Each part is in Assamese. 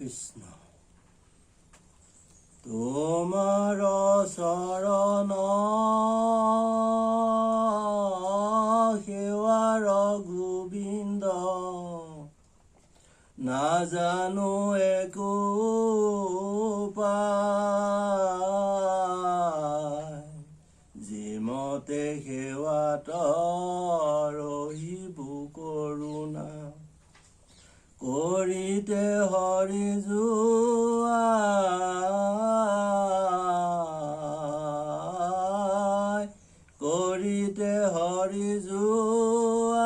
কৃষ্ণ তোমাৰ শৰণ সেৱাৰ গোবিন্দ নাজানো একো উপায় যিমতে সেৱাত ৰহিবু কৰোণা কৰিতে হৰি জুৱাই কৰিতে হৰি জুৱাই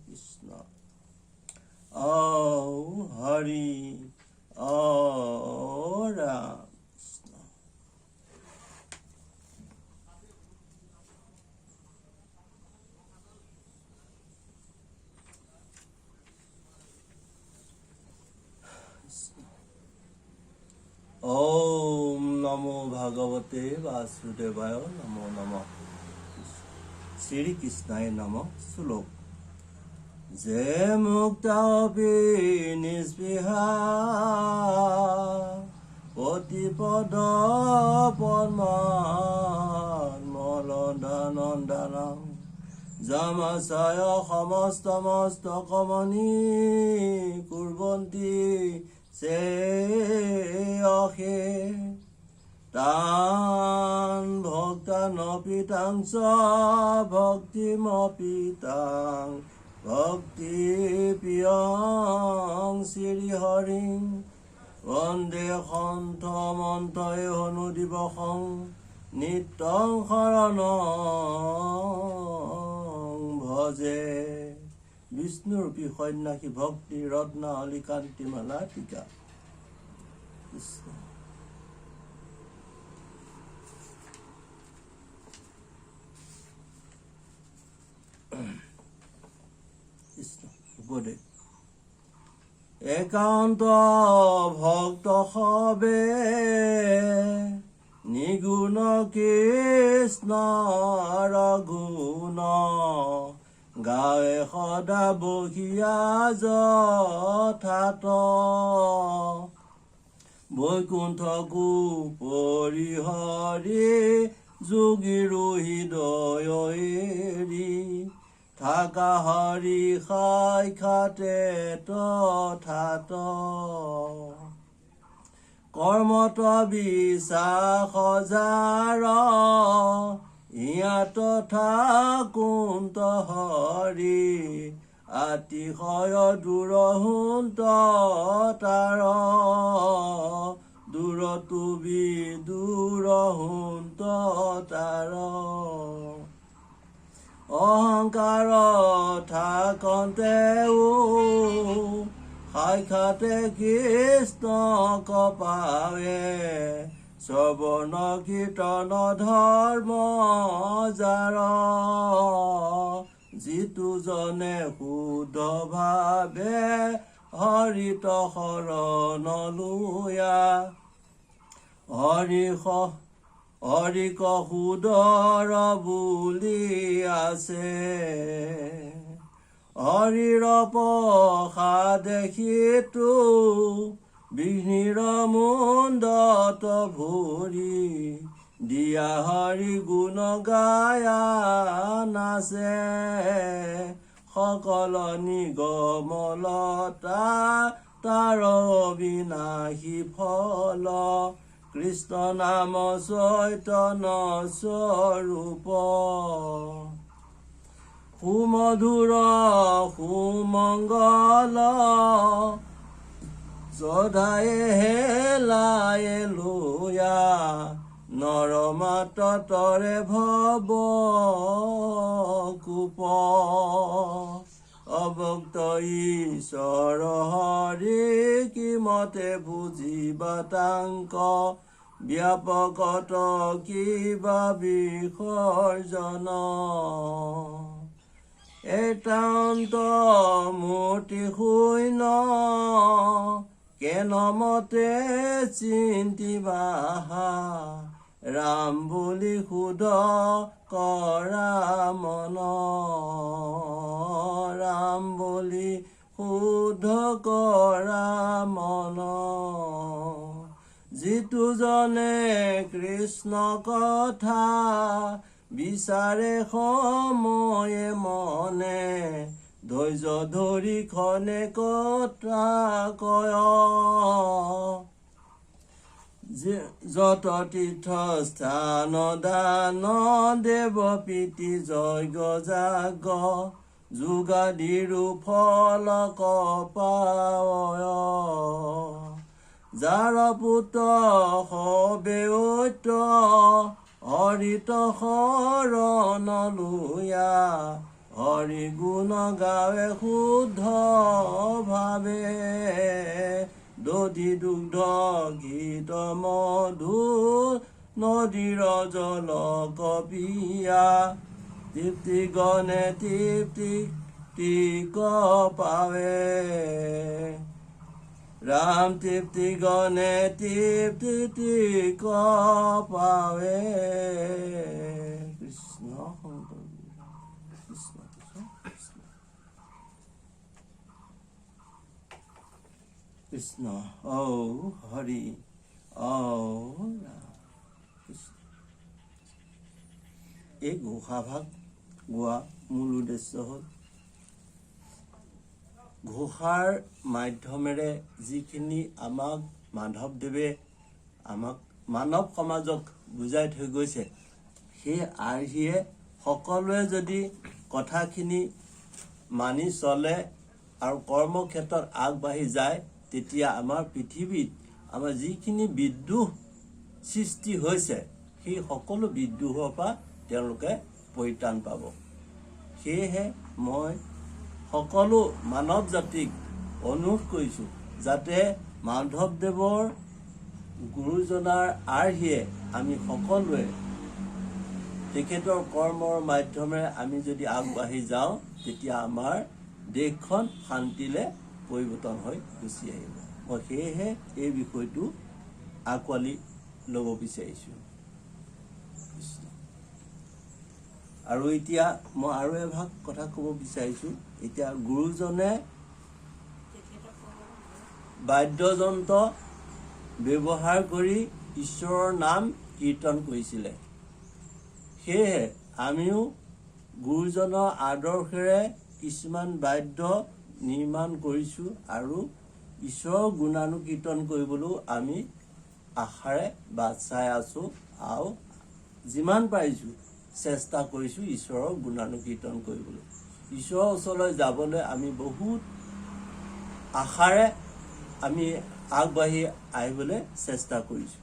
কৃষ্ণ ঔ হৰি ঔ ৰাম কৃষ্ণ ওম নমো ভগবতে বাসুদেবায় নমো নমঃ শ্রীকৃষ্ণায় নমঃ শ্লোক যে মুক্তাপি নিস্পৃহা পতিপদ পদ্মানন্দনন্দনম যমসয় সমস্তমস্তকমনি কুর্বন্তি সে অহে তান ভক্তানপিতাং চ ভক্তিমপিতাং ভক্তি প্ৰিয়ং শ্ৰীহৰিং বন্দে সন্ত মন্থই হনু দিৱসং নিত্যং শৰণং ভজে বিষ্ণুৰূপী সন্ন্যাসী ভক্তি ৰত্নাৱলী কান্তিমালা টিকা কৃষ্ণ কৃষ্ণ উপদেশ একান্ত ভক্ত হবে নিগুণ কৃষ্ণৰ গুণ গাৱে সদা বহিয়া যথাত বৈকুণ্ঠকো পৰিহৰি যোগীৰো হৃদয় এৰি থাকা হৰি সাক্ষাতে তথাত কৰ্মত বিশ্বাস যাৰ ইয়াত থাকুন্ত হৰি আতিশয় দূৰহুন্ত তাৰ দূৰতো বিদূৰহুন্ত তাৰ অহংকাৰ থাকন্তেও সাক্ষাতে কৃষ্ণক পাৱে শ্ৰৱণ কীৰ্তন ধৰ্ম যাৰ যিটো জনে শুদ্ধ ভাৱে হৰিত শৰণ লুয়া হৰিক সুদৰ বুলি আছে হৰিৰ প্ৰসাদ দেখিতো বিঘ্নিৰ মুণ্ডত ভৰি দিয়া হৰি গুণ গায়া নাচে সকল নিগমলতা তাৰ বিনাশী ফল কৃষ্ণ নাম চৈতন্য স্বৰূপ সুমধুৰ সুমংগল সদায়ে হেলায়ে লুয়া নৰমাত তৰে ভৱ কূপ অভক্ত ঈশ্বৰ হৰি কিমতে বুজিবা তাংক ব্যাপকত কিবা বিসৰ্জন একান্ত মূৰ্তি শূন্য কেনমতে চিন্তিবা ৰাম বুলি সুধ কৰা মন ৰাম বুলি সুধ কৃষ্ণ কথা বিচাৰে সময়ে মনে ধৈৰ্য ধৰি খনে কথা কয় যত তীৰ্থস্থান দান দেৱ প্ৰীতি যজ্ঞ যাগ যোগাদিৰো ফল কপায় যাৰ পুত্ৰ হবে ঐত হৰিত শৰণ লুয়া হৰি গুণ গাৱে শুদ্ধ ভাৱে দধি দুগ্ধ ঘৃত মধু নদীৰ জল কপিয়া তৃপ্তি গণে তৃপ্তি পাৱে ৰাম তৃপ্তি গণে তৃপ্তি পাৱে কৃষ্ণ কৃষ্ণ কৃষ্ণ ঔ হৰি ঔ ৰাম কৃষ্ণ। এই ঘোষাভাগ গোৱা মূল উদ্দেশ্য হ'ল ঘোষাৰ মাধ্যমেৰে যিখিনি আমাক মাধৱদেৱে আমাক মানৱ সমাজক বুজাই থৈ গৈছে সেই আৰ্হিয়ে সকলোৱে যদি কথাখিনি মানি চলে আৰু কৰ্মক্ষেত্ৰত আগবাঢ়ি যায় তেতিয়া আমাৰ পৃথিৱীত আমাৰ যিখিনি বিদ্ৰোহ সৃষ্টি হৈছে সেই সকলো বিদ্ৰোহৰ পৰা তেওঁলোকে পৰিত্ৰাণ পাব। সেয়েহে মই সকলো মানৱ জাতিক অনুৰোধ কৰিছোঁ যাতে মাধৱদেৱৰ গুৰুজনাৰ আৰ্হিয়ে আমি সকলোৱে তেখেতৰ কৰ্মৰ মাধ্যমেৰে আমি যদি আগবাঢ়ি যাওঁ তেতিয়া আমাৰ দেশখন শান্তিলে পৰিৱৰ্তন হৈ গুচি আহিব। মই সেয়েহে এই বিষয়টো আঁকোৱালি ল'ব বিচাৰিছোঁ। আৰু এতিয়া মই আৰু এভাগ কথা ক'ব বিচাৰিছোঁ। এতিয়া গুৰুজনে বাদ্যযন্ত্ৰ ব্যৱহাৰ কৰি ঈশ্বৰৰ নাম কীৰ্তন কৰিছিলে। সেয়েহে আমিও গুৰুজনৰ আদৰ্শেৰে কিছুমান বাদ্য নিৰ্মাণ কৰিছোঁ আৰু ঈশ্বৰৰ গুণানুকীৰ্তন কৰিবলৈও আমি আশাৰে বাট চাই আছোঁ আৰু যিমান পাৰিছোঁ চেষ্টা কৰিছোঁ ঈশ্বৰৰ গুণানুকীৰ্তন কৰিবলৈ। ঈশ্বৰৰ ওচৰলৈ যাবলৈ আমি বহুত আশাৰে আমি আগবাঢ়ি আহিবলৈ চেষ্টা কৰিছোঁ।